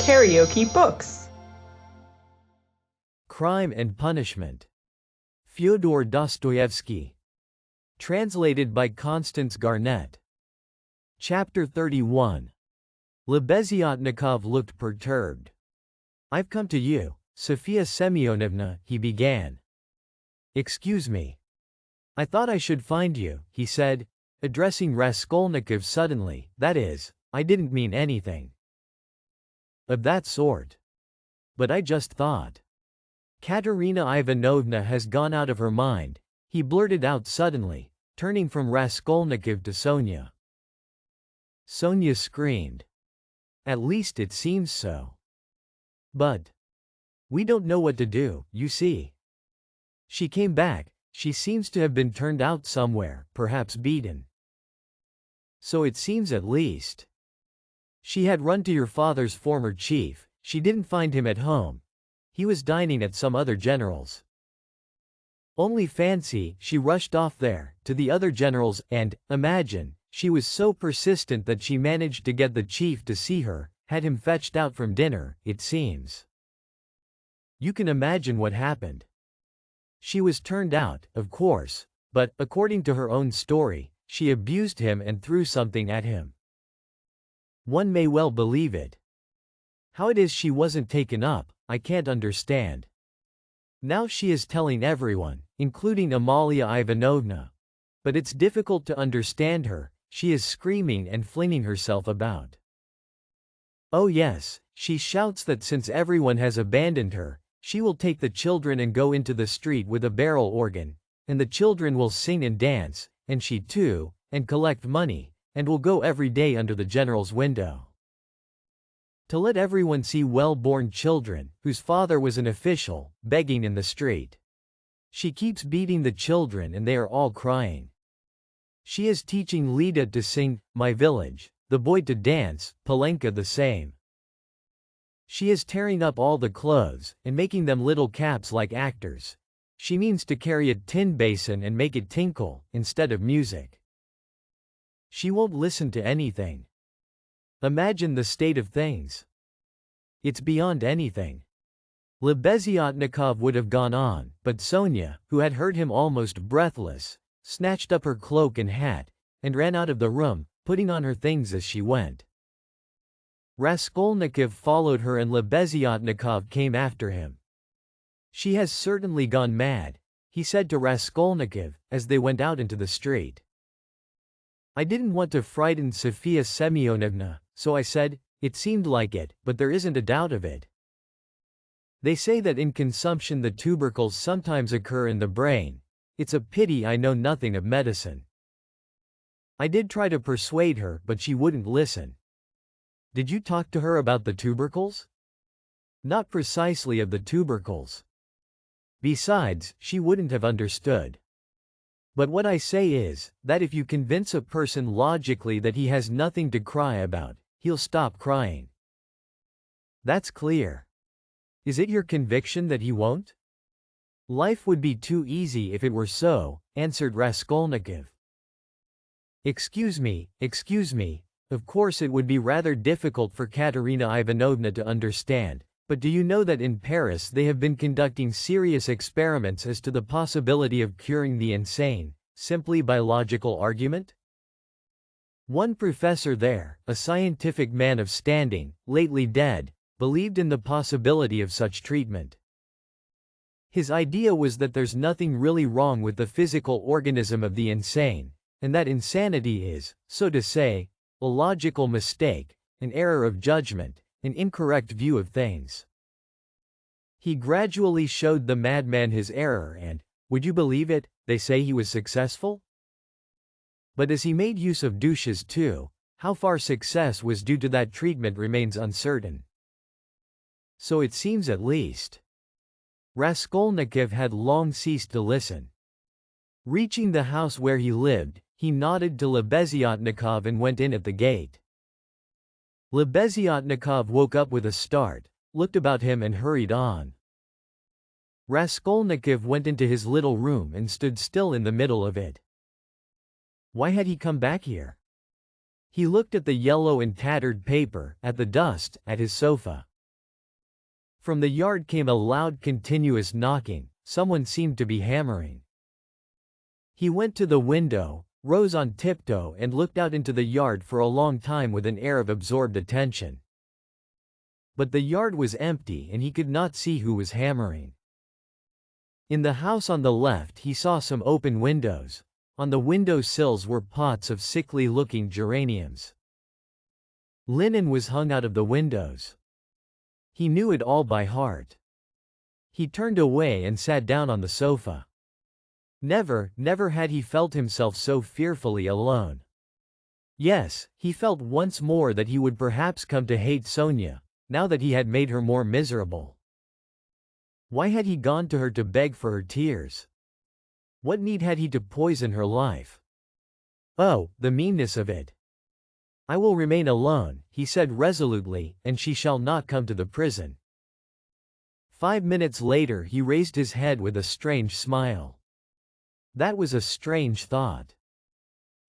KaraokeBooks. Crime and Punishment. Fyodor Dostoevsky. Translated by Constance Garnett. Chapter 31. Lebeziatnikov looked perturbed. "I've come to you, Sofia Semyonovna," he began. "Excuse me. I thought I should find you," he said, addressing Raskolnikov suddenly. "That is, I didn't mean anything of that sort. But I just thought. Katerina Ivanovna has gone out of her mind," he blurted out suddenly, turning from Raskolnikov to Sonia. Sonia screamed. "At least it seems so. But we don't know what to do, you see. She came back, she seems to have been turned out somewhere, perhaps beaten. So it seems at least. She had run to your father's former chief, she didn't find him at home. He was dining at some other general's. Only fancy, she rushed off there, to the other general's, and, imagine, she was so persistent that she managed to get the chief to see her, had him fetched out from dinner, it seems. You can imagine what happened. She was turned out, of course, but, according to her own story, she abused him and threw something at him. One may well believe it. How it is she wasn't taken up, I can't understand. Now she is telling everyone, including Amalia Ivanovna. But it's difficult to understand her, she is screaming and flinging herself about. Oh yes, she shouts that since everyone has abandoned her, she will take the children and go into the street with a barrel organ, and the children will sing and dance, and she too, and collect money, and will go every day under the general's window. To let everyone see well-born children, whose father was an official, begging in the street. She keeps beating the children and they are all crying. She is teaching Lida to sing, My Village, the boy to dance, Palenka the same. She is tearing up all the clothes, and making them little caps like actors. She means to carry a tin basin and make it tinkle, instead of music. She won't listen to anything. Imagine the state of things. It's beyond anything." Lebeziatnikov would have gone on, but Sonia, who had heard him almost breathless, snatched up her cloak and hat, and ran out of the room, putting on her things as she went. Raskolnikov followed her and Lebeziatnikov came after him. "She has certainly gone mad," he said to Raskolnikov, as they went out into the street. "I didn't want to frighten Sofia Semyonovna, so I said, it seemed like it, but there isn't a doubt of it. They say that in consumption the tubercles sometimes occur in the brain. It's a pity I know nothing of medicine." I did try to persuade her, but she wouldn't listen. "Did you talk to her about the tubercles?" "Not precisely of the tubercles. Besides, she wouldn't have understood. But what I say is, that if you convince a person logically that he has nothing to cry about, he'll stop crying." "That's clear. Is it your conviction that he won't?" "Life would be too easy if it were so," answered Raskolnikov. Excuse me, of course it would be rather difficult for Katerina Ivanovna to understand, but do you know that in Paris they have been conducting serious experiments as to the possibility of curing the insane, simply by logical argument? One professor there, a scientific man of standing, lately dead, believed in the possibility of such treatment. His idea was that there's nothing really wrong with the physical organism of the insane, and that insanity is, so to say, a logical mistake, an error of judgment, an incorrect view of things. He gradually showed the madman his error and, would you believe it, they say he was successful? But as he made use of douches too, how far success was due to that treatment remains uncertain. So it seems at least. Raskolnikov had long ceased to listen. Reaching the house where he lived, he nodded to Lebeziatnikov and went in at the gate. Lebeziatnikov woke up with a start, looked about him and hurried on. Raskolnikov went into his little room and stood still in the middle of it. Why had he come back here? He looked at the yellow and tattered paper, at the dust, at his sofa. From the yard came a loud continuous knocking. Someone seemed to be hammering. He went to the window, rose on tiptoe and looked out into the yard for a long time with an air of absorbed attention. But the yard was empty and he could not see who was hammering. In the house on the left he saw some open windows. On the window sills were pots of sickly-looking geraniums. Linen was hung out of the windows. He knew it all by heart. He turned away and sat down on the sofa. Never had he felt himself so fearfully alone. Yes, he felt once more that he would perhaps come to hate Sonia, now that he had made her more miserable. Why had he gone to her to beg for her tears? What need had he to poison her life? Oh, the meanness of it! I will remain alone, he said resolutely, and she shall not come to the prison. 5 minutes later he raised his head with a strange smile. That was a strange thought.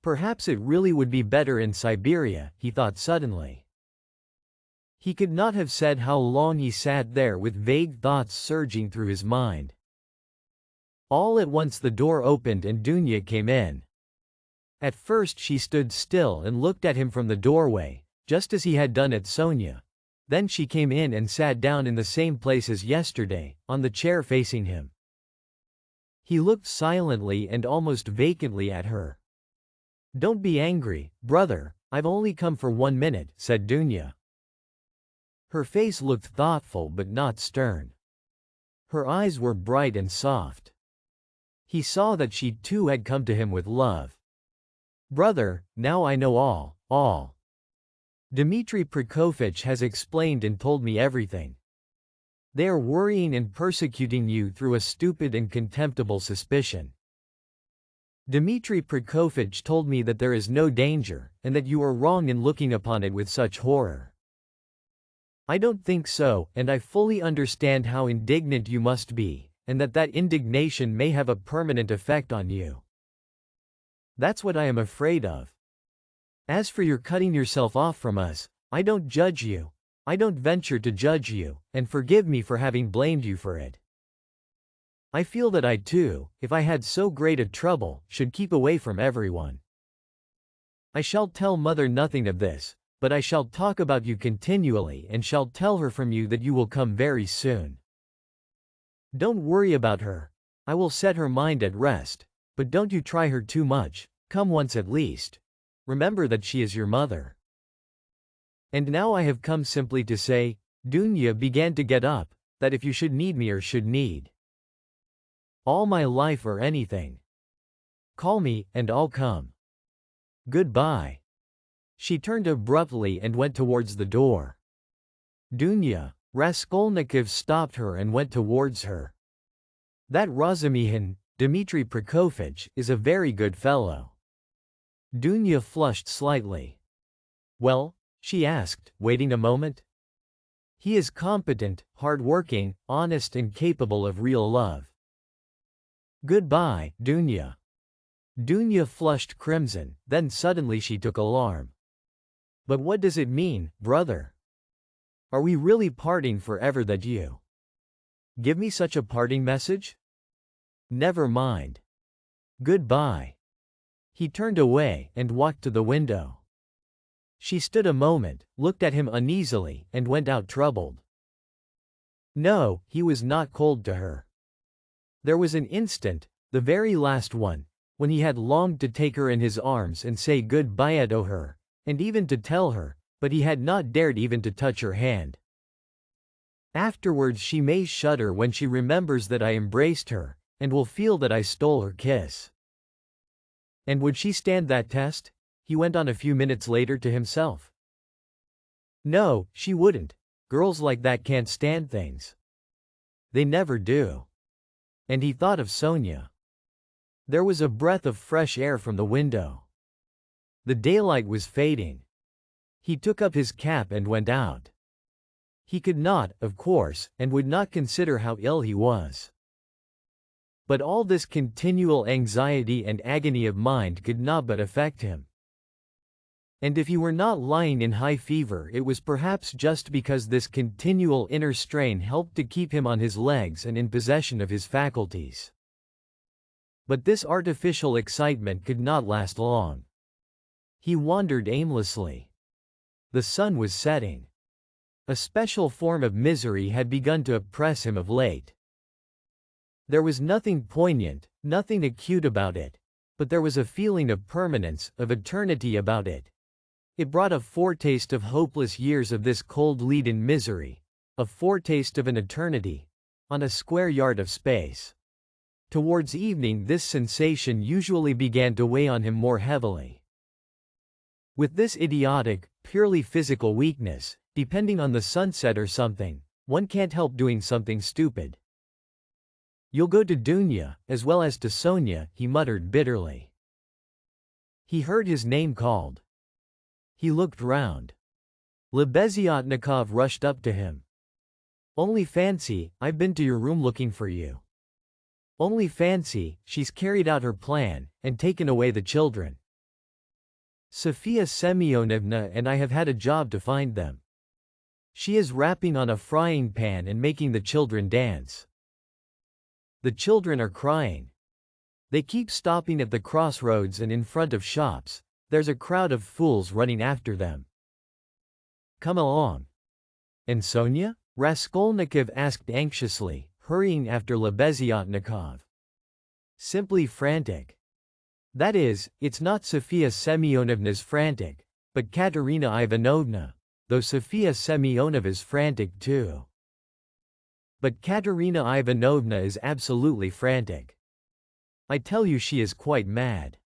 Perhaps it really would be better in Siberia, he thought suddenly. He could not have said how long he sat there with vague thoughts surging through his mind. All at once the door opened and Dunya came in. At first she stood still and looked at him from the doorway, just as he had done at Sonia. Then she came in and sat down in the same place as yesterday, on the chair facing him. He looked silently and almost vacantly at her. "Don't be angry, brother, I've only come for 1 minute," said Dunya. Her face looked thoughtful but not stern. Her eyes were bright and soft. He saw that she too had come to him with love. "Brother, now I know all. Dmitri Prokofitch has explained and told me everything. They are worrying and persecuting you through a stupid and contemptible suspicion. Dmitri Prokofitch told me that there is no danger, and that you are wrong in looking upon it with such horror. I don't think so, and I fully understand how indignant you must be, and that indignation may have a permanent effect on you. That's what I am afraid of. As for your cutting yourself off from us, I don't judge you. I don't venture to judge you, and forgive me for having blamed you for it. I feel that I too, if I had so great a trouble, should keep away from everyone. I shall tell mother nothing of this, but I shall talk about you continually and shall tell her from you that you will come very soon. Don't worry about her. I will set her mind at rest, but don't you try her too much. Come once at least. Remember that she is your mother. And now I have come simply to say," Dunya began to get up, "that if you should need me or should need all my life or anything, call me, and I'll come. Goodbye." She turned abruptly and went towards the door. "Dunya," Raskolnikov stopped her and went towards her. "That Razumihin, Dmitri Prokofitch, is a very good fellow." Dunya flushed slightly. "Well?" she asked, waiting a moment. "He is competent, hard-working, honest and capable of real love." "Goodbye, Dunya." Dunya flushed crimson, then suddenly she took alarm. "But what does it mean, brother? Are we really parting forever that you give me such a parting message? Never mind. Goodbye." He turned away and walked to the window. She stood a moment, looked at him uneasily, and went out troubled. No, he was not cold to her. There was an instant, the very last one, when he had longed to take her in his arms and say good-bye to her, and even to tell her, but he had not dared even to touch her hand. Afterwards she may shudder when she remembers that I embraced her, and will feel that I stole her kiss. And would she stand that test? He went on a few minutes later to himself. No, she wouldn't. Girls like that can't stand things. They never do. And he thought of Sonia. There was a breath of fresh air from the window. The daylight was fading. He took up his cap and went out. He could not, of course, and would not consider how ill he was. But all this continual anxiety and agony of mind could not but affect him. And if he were not lying in high fever, it was perhaps just because this continual inner strain helped to keep him on his legs and in possession of his faculties. But this artificial excitement could not last long. He wandered aimlessly. The sun was setting. A special form of misery had begun to oppress him of late. There was nothing poignant, nothing acute about it, but there was a feeling of permanence, of eternity about it. It brought a foretaste of hopeless years of this cold leaden misery, a foretaste of an eternity, on a square yard of space. Towards evening this sensation usually began to weigh on him more heavily. With this idiotic, purely physical weakness, depending on the sunset or something, one can't help doing something stupid. "You'll go to Dunya, as well as to Sonia," he muttered bitterly. He heard his name called. He looked round. Lebeziatnikov rushed up to him. "Only fancy, I've been to your room looking for you. Only fancy, she's carried out her plan, and taken away the children. Sofia Semyonovna and I have had a job to find them. She is rapping on a frying pan and making the children dance. The children are crying. They keep stopping at the crossroads and in front of shops. There's a crowd of fools running after them. Come along." "And Sonia?" Raskolnikov asked anxiously, hurrying after Lebeziatnikov. "Simply frantic. That is, it's not Sofia Semyonovna's frantic, but Katerina Ivanovna, though Sofia Semyonovna's frantic too. But Katerina Ivanovna is absolutely frantic. I tell you she is quite mad.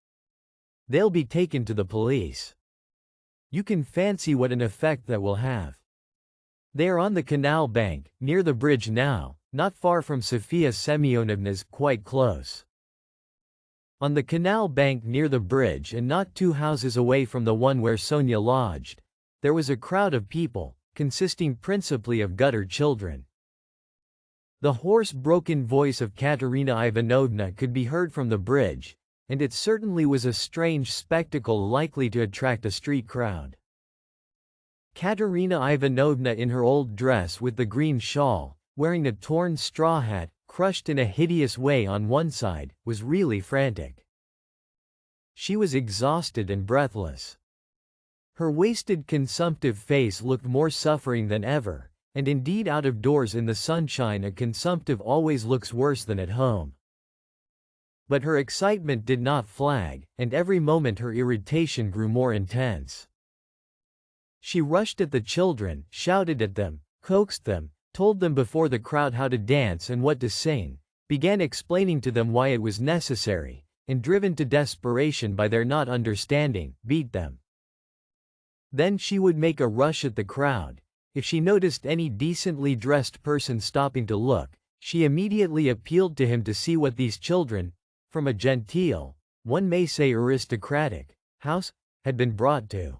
They'll be taken to the police. You can fancy what an effect that will have. They are on the canal bank, near the bridge now, not far from Sofia Semyonovna's, quite close. On the canal bank near the bridge and not 2 houses away from the one where Sonia lodged, there was a crowd of people, consisting principally of gutter children. The hoarse broken voice of Katerina Ivanovna could be heard from the bridge, and it certainly was a strange spectacle likely to attract a street crowd. Katerina Ivanovna in her old dress with the green shawl, wearing a torn straw hat, crushed in a hideous way on one side, was really frantic. She was exhausted and breathless. Her wasted consumptive face looked more suffering than ever, and indeed out of doors in the sunshine a consumptive always looks worse than at home. But her excitement did not flag, and every moment her irritation grew more intense. She rushed at the children, shouted at them, coaxed them, told them before the crowd how to dance and what to sing, began explaining to them why it was necessary, and driven to desperation by their not understanding, beat them. Then she would make a rush at the crowd. If she noticed any decently dressed person stopping to look, she immediately appealed to him to see what these children, from a genteel, one may say aristocratic, house, had been brought to.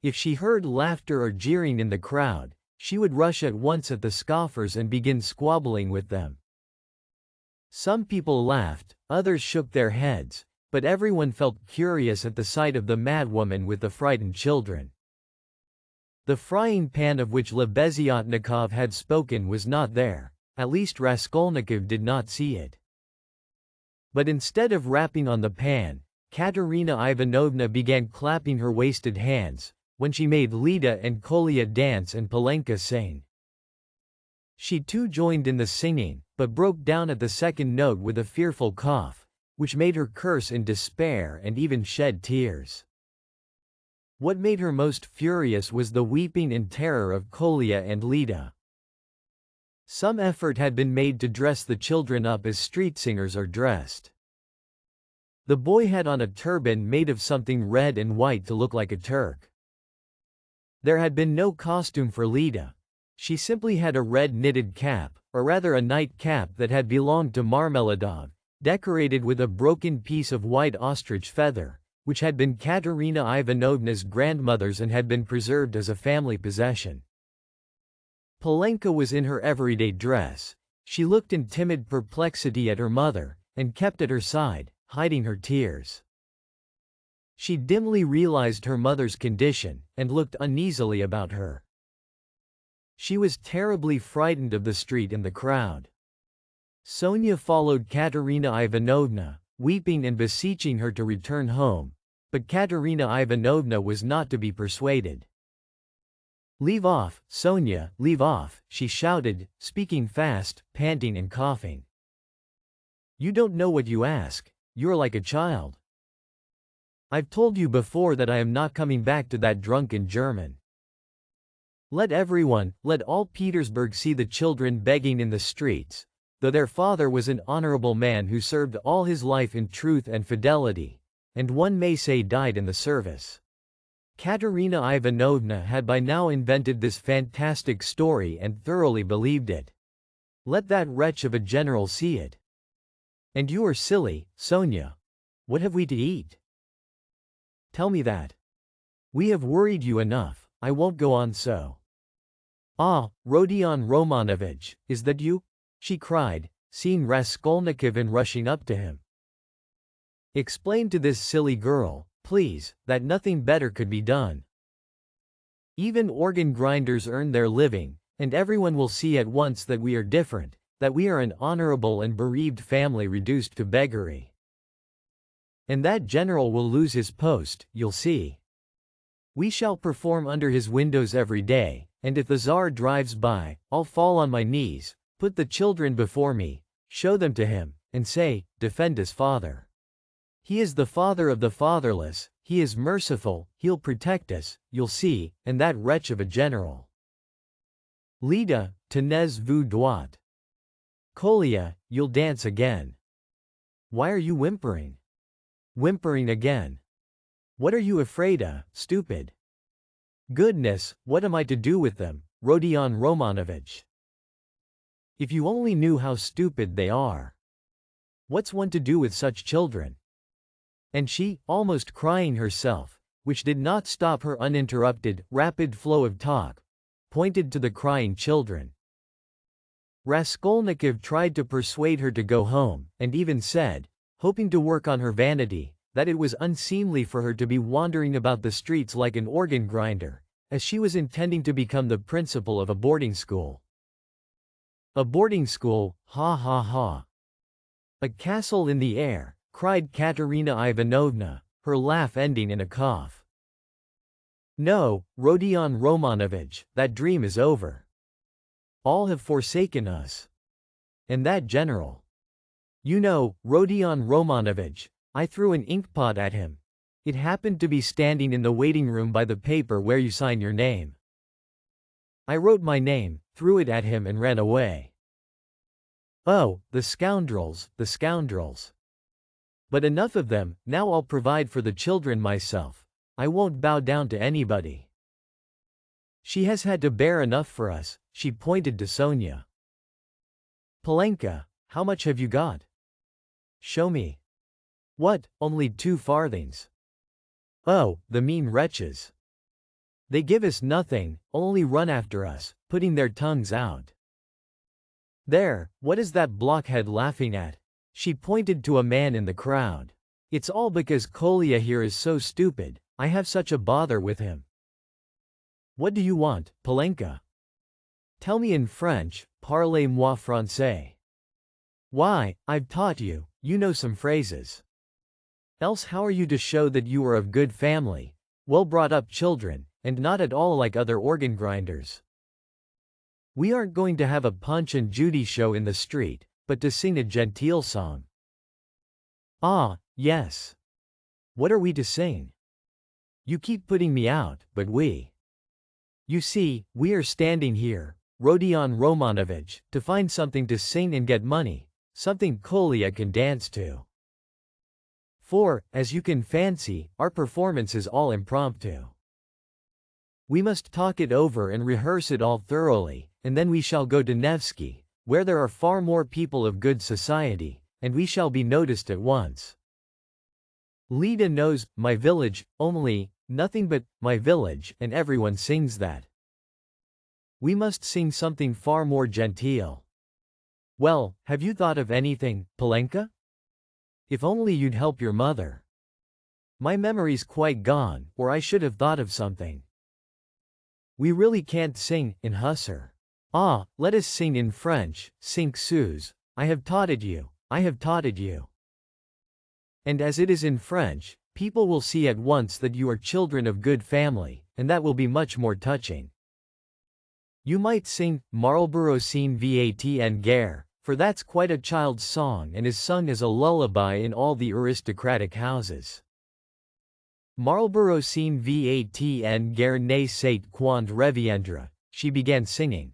If she heard laughter or jeering in the crowd, she would rush at once at the scoffers and begin squabbling with them. Some people laughed, others shook their heads, but everyone felt curious at the sight of the madwoman with the frightened children. The frying pan of which Lebeziatnikov had spoken was not there, at least Raskolnikov did not see it. But instead of rapping on the pan, Katerina Ivanovna began clapping her wasted hands, when she made Lida and Kolya dance and Polenka sing. She too joined in the singing, but broke down at the second note with a fearful cough, which made her curse in despair and even shed tears. What made her most furious was the weeping in terror of Kolya and Lida. Some effort had been made to dress the children up as street singers are dressed. The boy had on a turban made of something red and white to look like a Turk. There had been no costume for Lida. She simply had a red knitted cap, or rather a night cap that had belonged to Marmeladov, decorated with a broken piece of white ostrich feather, which had been Katerina Ivanovna's grandmother's and had been preserved as a family possession. Polenka was in her everyday dress. She looked in timid perplexity at her mother, and kept at her side, hiding her tears. She dimly realized her mother's condition, and looked uneasily about her. She was terribly frightened of the street and the crowd. Sonia followed Katerina Ivanovna, weeping and beseeching her to return home, but Katerina Ivanovna was not to be persuaded. "Leave off, Sonia, leave off," she shouted, speaking fast, panting and coughing. "You don't know what you ask. You're like a child. I've told you before that I am not coming back to that drunken German. Let everyone, let all Petersburg see the children begging in the streets, though their father was an honorable man who served all his life in truth and fidelity, and one may say died in the service." Katerina Ivanovna had by now invented this fantastic story and thoroughly believed it. Let that wretch of a general see it. "And you are silly, Sonia. What have we to eat? Tell me that. We have worried you enough, I won't go on so." "Ah, Rodion Romanovich, is that you?" she cried, seeing Raskolnikov and rushing up to him. "Explain to this silly girl, please, that nothing better could be done. Even organ grinders earn their living, and everyone will see at once that we are different, that we are an honorable and bereaved family reduced to beggary. And that general will lose his post, you'll see. We shall perform under his windows every day, and if the Tsar drives by, I'll fall on my knees, put the children before me, show them to him, and say, 'Defend us, Father. He is the father of the fatherless, he is merciful, he'll protect us, you'll see,' and that wretch of a general. Lida, tenez vous droit. Kolya, you'll dance again. Why are you whimpering? Whimpering again. What are you afraid of, stupid? Goodness, what am I to do with them, Rodion Romanovich? If you only knew how stupid they are. What's one to do with such children?" And she, almost crying herself, which did not stop her uninterrupted, rapid flow of talk, pointed to the crying children. Raskolnikov tried to persuade her to go home, and even said, hoping to work on her vanity, that it was unseemly for her to be wandering about the streets like an organ grinder, as she was intending to become the principal of a boarding school. "A boarding school, ha ha ha. A castle in the air," cried Katerina Ivanovna, her laugh ending in a cough. "No, Rodion Romanovich, that dream is over. All have forsaken us. And that general. You know, Rodion Romanovich, I threw an inkpot at him. It happened to be standing in the waiting room by the paper where you sign your name. I wrote my name, threw it at him and ran away. Oh, the scoundrels, the scoundrels. But enough of them, now I'll provide for the children myself. I won't bow down to anybody. She has had to bear enough for us," she pointed to Sonia. "Polenka, how much have you got? Show me." "What, only 2 farthings. Oh, the mean wretches. They give us nothing, only run after us, putting their tongues out. There, what is that blockhead laughing at?" She pointed to a man in the crowd. "It's all because Kolya here is so stupid, I have such a bother with him. What do you want, Polenka? Tell me in French, parlez-moi français. Why, I've taught you, you know some phrases. Else how are you to show that you are of good family, well-brought-up children, and not at all like other organ grinders? We aren't going to have a Punch and Judy show in the street, but to sing a genteel song." "Ah, yes. What are we to sing? You keep putting me out, but we. You see, we are standing here, Rodion Romanovich, to find something to sing and get money, something Kolya can dance to. For, as you can fancy, our performance is all impromptu. We must talk it over and rehearse it all thoroughly, and then we shall go to Nevsky, where there are far more people of good society, and we shall be noticed at once. Lida knows my village, only, nothing but my village, and everyone sings that. We must sing something far more genteel. Well, have you thought of anything, Polenka? If only you'd help your mother. My memory's quite gone, or I should have thought of something. We really can't sing in Hussar. Ah, let us sing in French, cinq sous. I have taught it you. I have taught it you. And as it is in French, people will see at once that you are children of good family, and that will be much more touching. You might sing Marlborough Scene Vat en Guerre, for that's quite a child's song and is sung as a lullaby in all the aristocratic houses. Marlborough Scene Vat en Guerre ne sait quand reviendra, she began singing.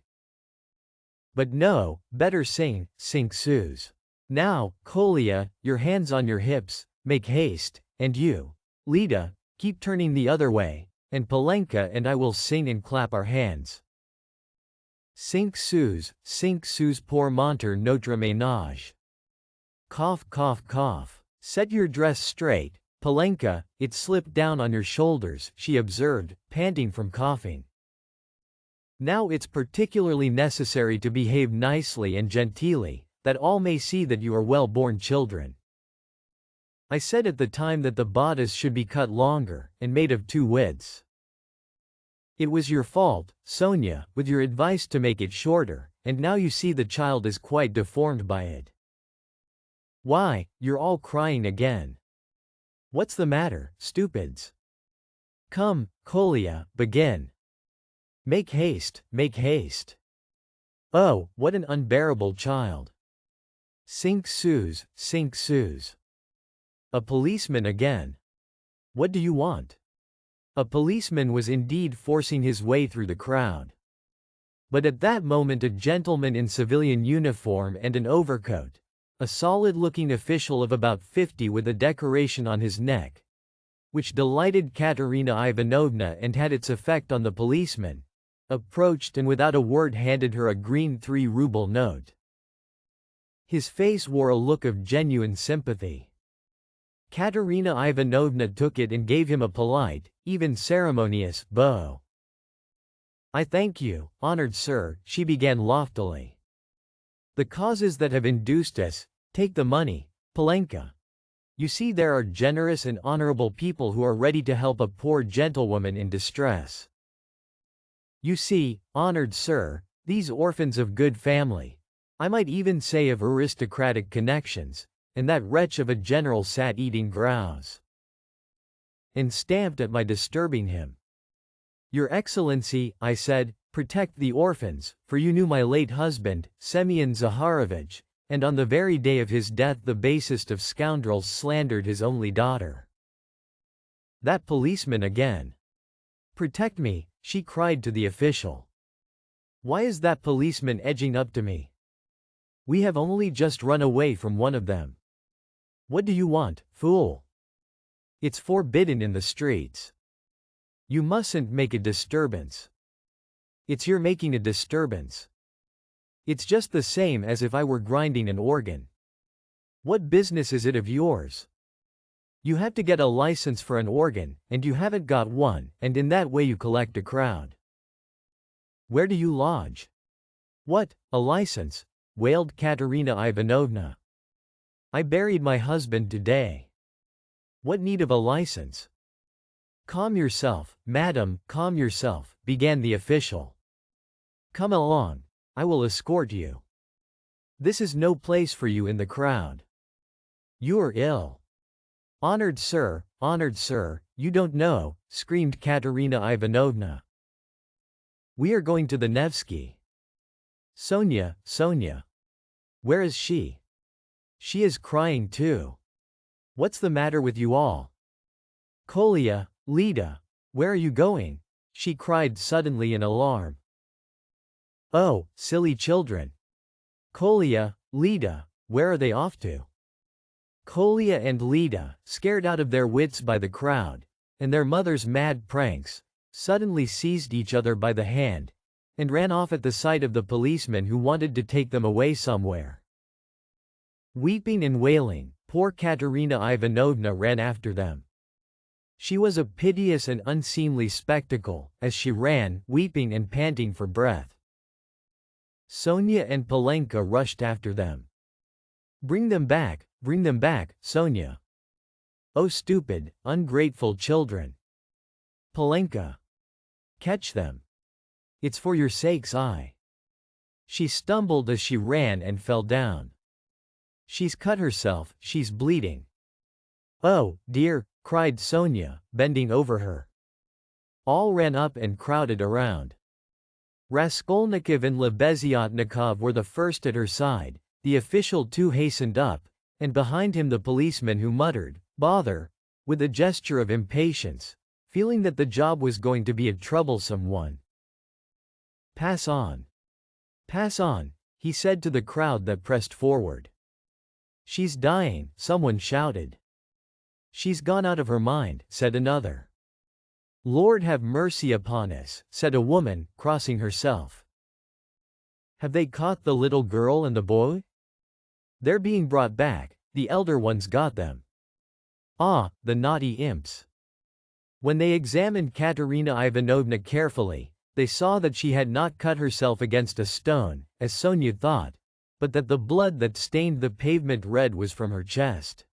But no, better sing, cinq sous. Now, Kolya, your hands on your hips, make haste, and you, Lida, keep turning the other way, and Polenka and I will sing and clap our hands. Cinq sous pour monter notre ménage. Cough, cough, cough. Set your dress straight, Polenka, it slipped down on your shoulders, she observed, panting from coughing. Now it's particularly necessary to behave nicely and genteelly, that all may see that you are well-born children. I said at the time that the bodice should be cut longer, and made of 2 widths. It was your fault, Sonia, with your advice to make it shorter, and now you see the child is quite deformed by it. Why, you're all crying again. What's the matter, stupids? Come, Kolya, begin. Make haste, make haste. Oh, what an unbearable child. Cinq sous, cinq sous. A policeman again. What do you want? A policeman was indeed forcing his way through the crowd. But at that moment a gentleman in civilian uniform and an overcoat, a solid-looking official of about 50 with a decoration on his neck, which delighted Katerina Ivanovna and had its effect on the policeman, approached and without a word handed her a green 3-ruble note. His face wore a look of genuine sympathy. Katerina Ivanovna took it and gave him a polite, even ceremonious, bow. I thank you, honored sir, she began loftily. The causes that have induced us, take the money, Polenka. You see there are generous and honorable people who are ready to help a poor gentlewoman in distress. You see, honored sir, these orphans of good family, I might even say of aristocratic connections, and that wretch of a general sat eating grouse. And stamped at my disturbing him. Your Excellency, I said, protect the orphans, for you knew my late husband, Semyon Zaharovich, and on the very day of his death the basest of scoundrels slandered his only daughter. That policeman again. Protect me, she cried to the official. Why is that policeman edging up to me? We have only just run away from one of them. What do you want, fool? It's forbidden in the streets. You mustn't make a disturbance. It's you're making a disturbance. It's just the same as if I were grinding an organ. What business is it of yours? You have to get a license for an organ, and you haven't got one, and in that way you collect a crowd. Where do you lodge? What, a license? Wailed Katerina Ivanovna. I buried my husband today. What need of a license? Calm yourself, madam, calm yourself, began the official. Come along. I will escort you. This is no place for you in the crowd. You are ill. Honored sir, you don't know, screamed Katerina Ivanovna. We are going to the Nevsky. Sonia, where is she? She is crying too. What's the matter with you all? Kolya, Lida, where are you going? She cried suddenly in alarm. Oh, silly children. Kolya, Lida, where are they off to? Kolya and Lida, scared out of their wits by the crowd, and their mother's mad pranks, suddenly seized each other by the hand, and ran off at the sight of the policeman who wanted to take them away somewhere. Weeping and wailing, poor Katerina Ivanovna ran after them. She was a piteous and unseemly spectacle, as she ran, weeping and panting for breath. Sonia and Polenka rushed after them. Bring them back, Sonia. Oh stupid, ungrateful children. Polenka. Catch them. It's for your sakes She stumbled as she ran and fell down. She's cut herself, she's bleeding. Oh, dear, cried Sonia, bending over her. All ran up and crowded around. Raskolnikov and Lebeziatnikov were the first at her side, the official too hastened up, and behind him the policeman who muttered, "Bother," with a gesture of impatience, feeling that the job was going to be a troublesome one. Pass on. Pass on, he said to the crowd that pressed forward. She's dying, someone shouted. She's gone out of her mind, said another. Lord have mercy upon us, said a woman, crossing herself. Have they caught the little girl and the boy? They're being brought back, the elder ones got them. Ah, the naughty imps. When they examined Katerina Ivanovna carefully, they saw that she had not cut herself against a stone, as Sonia thought, but that the blood that stained the pavement red was from her chest.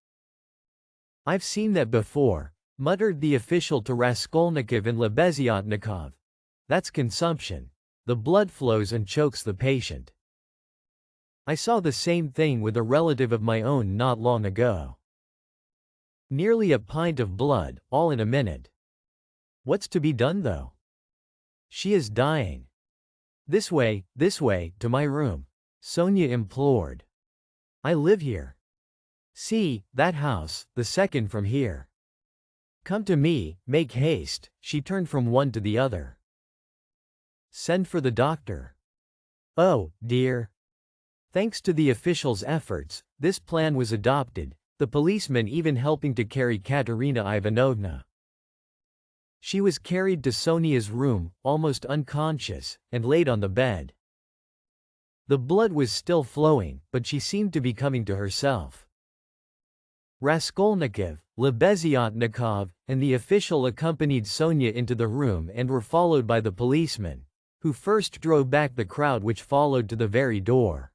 I've seen that before, muttered the official to Raskolnikov and Lebeziatnikov. That's consumption. The blood flows and chokes the patient. I saw the same thing with a relative of my own not long ago. Nearly a pint of blood, all in a minute. What's to be done though? She is dying. This way, to my room, Sonia implored. I live here. See, that house, the second from here. Come to me, make haste, she turned from one to the other. Send for the doctor. Oh, dear. Thanks to the officials' efforts, this plan was adopted, the policeman even helping to carry Katerina Ivanovna. She was carried to Sonia's room, almost unconscious, and laid on the bed. The blood was still flowing, but she seemed to be coming to herself. Raskolnikov, Lebeziatnikov, and the official accompanied Sonia into the room and were followed by the policeman, who first drove back the crowd which followed to the very door.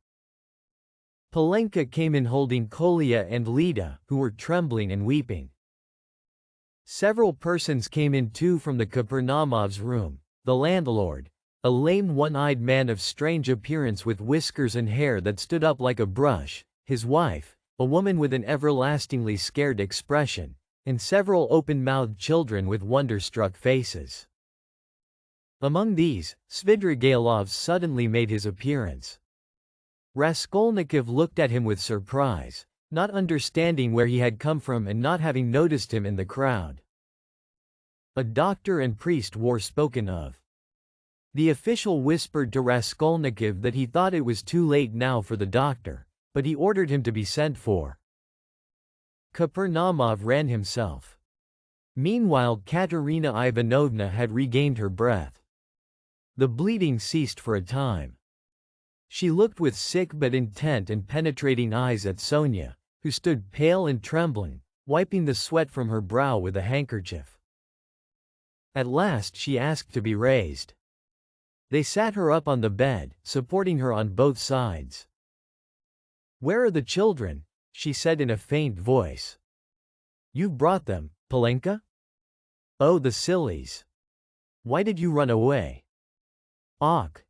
Polenka came in holding Kolya and Lida, who were trembling and weeping. Several persons came in too from the Kapernamovs' room, the landlord, a lame one-eyed man of strange appearance with whiskers and hair that stood up like a brush, his wife, a woman with an everlastingly scared expression, and several open-mouthed children with wonder-struck faces. Among these, Svidrigailov suddenly made his appearance. Raskolnikov looked at him with surprise, not understanding where he had come from and not having noticed him in the crowd. A doctor and priest were spoken of. The official whispered to Raskolnikov that he thought it was too late now for the doctor, but he ordered him to be sent for. Kapernamov ran himself. Meanwhile Katerina Ivanovna had regained her breath. The bleeding ceased for a time. She looked with sick but intent and penetrating eyes at Sonia, who stood pale and trembling, wiping the sweat from her brow with a handkerchief. At last she asked to be raised. They sat her up on the bed, supporting her on both sides. "Where are the children?" she said in a faint voice. "You've brought them, Polenka? Oh, the sillies. Why did you run away?" "Och."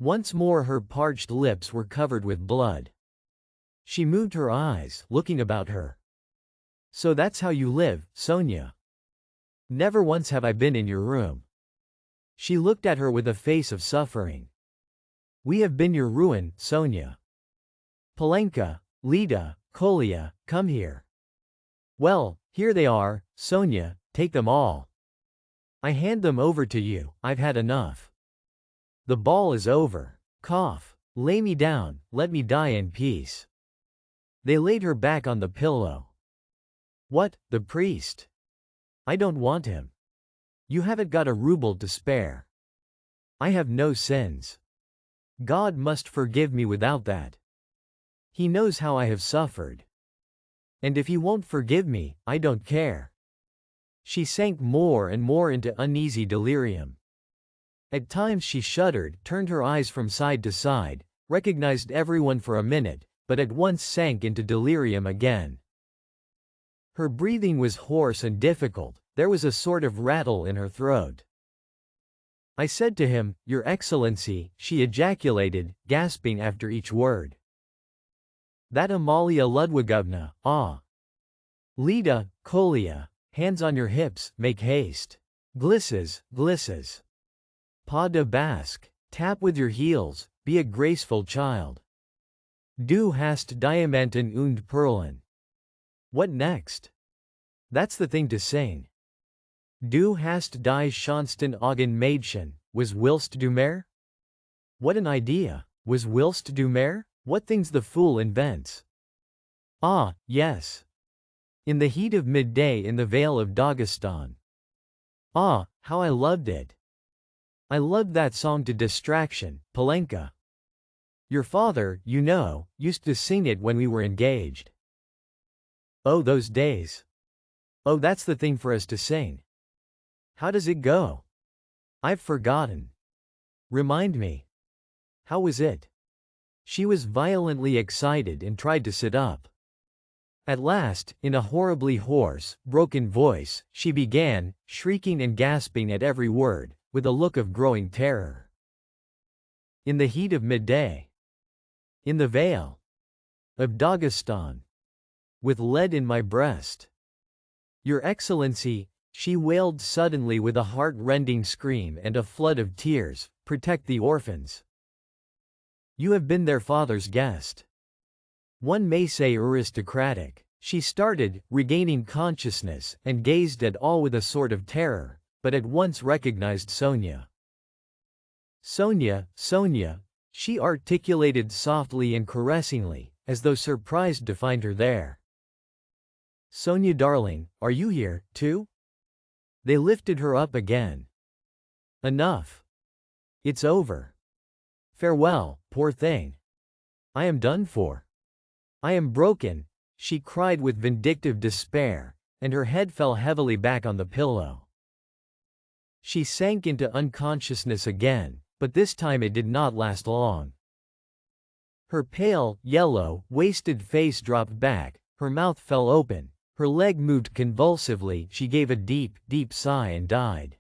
Once more her parched lips were covered with blood. She moved her eyes, looking about her. "So that's how you live, Sonia? Never once have I been in your room." She looked at her with a face of suffering. "We have been your ruin, Sonia. Polenka, Lida, Kolya, come here." "Well, here they are, Sonia, take them all. I hand them over to you, I've had enough. The ball is over. Cough. Lay me down, let me die in peace." They laid her back on the pillow. "What, the priest? I don't want him. You haven't got a ruble to spare. I have no sins. God must forgive me without that. He knows how I have suffered. And if he won't forgive me, I don't care." She sank more and more into uneasy delirium. At times she shuddered, turned her eyes from side to side, recognized everyone for a minute, but at once sank into delirium again. Her breathing was hoarse and difficult, there was a sort of rattle in her throat. I said to him, "Your Excellency," she ejaculated, gasping after each word. "That Amalia Ludwigovna, ah. Lida, Kolia, hands on your hips, make haste. Glisses, glisses. Pas de basque, tap with your heels, be a graceful child. Du hast Diamanten und Perlen." What next? That's the thing to sing. Du hast die schönsten Augen Mädchen, was willst du mehr? What an idea, was willst du mehr? What things the fool invents. Ah, yes. In the heat of midday in the Vale of Dagestan. Ah, how I loved it. I loved that song to distraction, Palenka. Your father, you know, used to sing it when we were engaged. Oh, those days. Oh, that's the thing for us to sing. How does it go? I've forgotten. Remind me. How was it? She was violently excited and tried to sit up. At last, in a horribly hoarse, broken voice, she began, shrieking and gasping at every word, with a look of growing terror. In the heat of midday. In the Vale of Dagestan. With lead in my breast. Your Excellency, she wailed suddenly with a heart-rending scream and a flood of tears, protect the orphans. You have been their father's guest. One may say aristocratic. She started, regaining consciousness, and gazed at all with a sort of terror, but at once recognized Sonia. Sonia, Sonia, she articulated softly and caressingly, as though surprised to find her there. Sonia darling, are you here, too? They lifted her up again. Enough. It's over. Farewell, poor thing. I am done for. I am broken, she cried with vindictive despair, and her head fell heavily back on the pillow. She sank into unconsciousness again, but this time it did not last long. Her pale, yellow, wasted face dropped back, her mouth fell open, her leg moved convulsively, she gave a deep, deep sigh and died.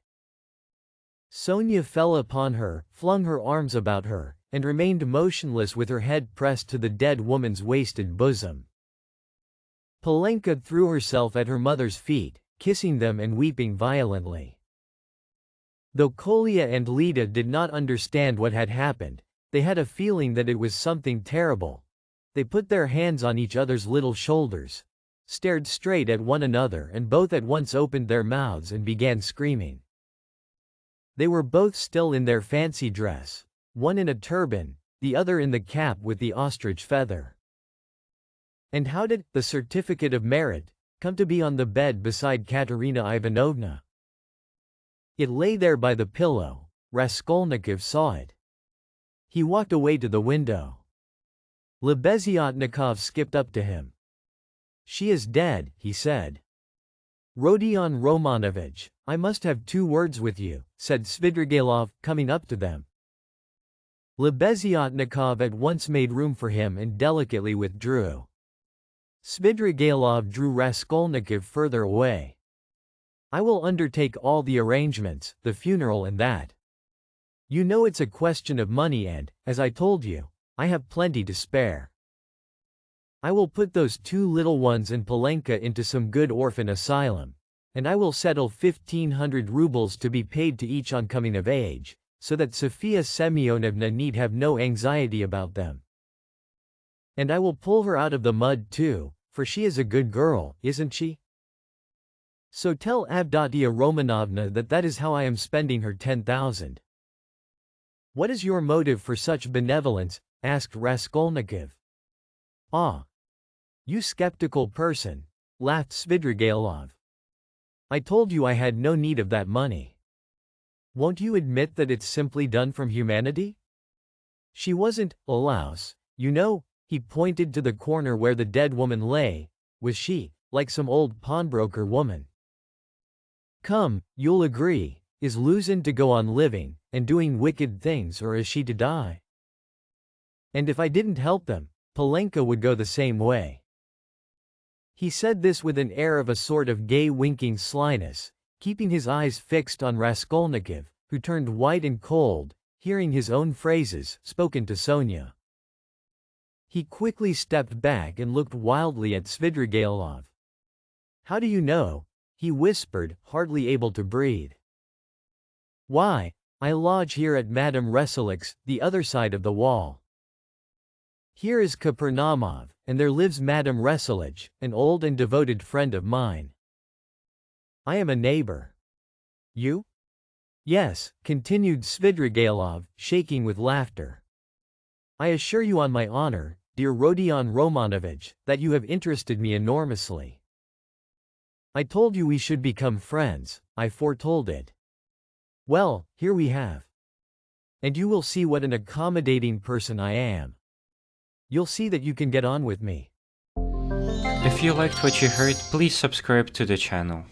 Sonia fell upon her, flung her arms about her, and remained motionless with her head pressed to the dead woman's wasted bosom. Palenka threw herself at her mother's feet, kissing them and weeping violently. Though Kolia and Lida did not understand what had happened, they had a feeling that it was something terrible. They put their hands on each other's little shoulders, stared straight at one another, and both at once opened their mouths and began screaming. They were both still in their fancy dress, one in a turban, the other in the cap with the ostrich feather. And how did the certificate of merit come to be on the bed beside Katerina Ivanovna? It lay there by the pillow. Raskolnikov saw it. He walked away to the window. Lebeziatnikov skipped up to him. She is dead, he said. Rodion Romanovich, I must have 2 words with you, said Svidrigailov, coming up to them. Lebeziatnikov at once made room for him and delicately withdrew. Svidrigailov drew Raskolnikov further away. I will undertake all the arrangements, the funeral and that. You know it's a question of money and, as I told you, I have plenty to spare. I will put those 2 little ones and Palenka into some good orphan asylum, and I will settle 1,500 rubles to be paid to each on coming of age, so that Sofia Semyonovna need have no anxiety about them. And I will pull her out of the mud too, for she is a good girl, isn't she? So tell Avdotia Romanovna that that is how I am spending her 10,000. What is your motive for such benevolence? Asked Raskolnikov. Ah. You skeptical person, laughed Svidrigailov. I told you I had no need of that money. Won't you admit that it's simply done from humanity? She wasn't a louse, you know, he pointed to the corner where the dead woman lay, was she, like some old pawnbroker woman? Come, you'll agree, is Luzin to go on living, and doing wicked things, or is she to die? And if I didn't help them, Palenka would go the same way. He said this with an air of a sort of gay winking slyness, keeping his eyes fixed on Raskolnikov, who turned white and cold, hearing his own phrases spoken to Sonia. He quickly stepped back and looked wildly at Svidrigailov. "How do you know?" he whispered, hardly able to breathe. "Why, I lodge here at Madame Reselik's, the other side of the wall. Here is Kapernamov, and there lives Madame Reselich, an old and devoted friend of mine. I am a neighbor." "You?" "Yes," continued Svidrigailov, shaking with laughter. "I assure you on my honor, dear Rodion Romanovich, that you have interested me enormously. I told you we should become friends, I foretold it. Well, here we have. And you will see what an accommodating person I am. You'll see that you can get on with me." If you liked what you heard, please subscribe to the channel.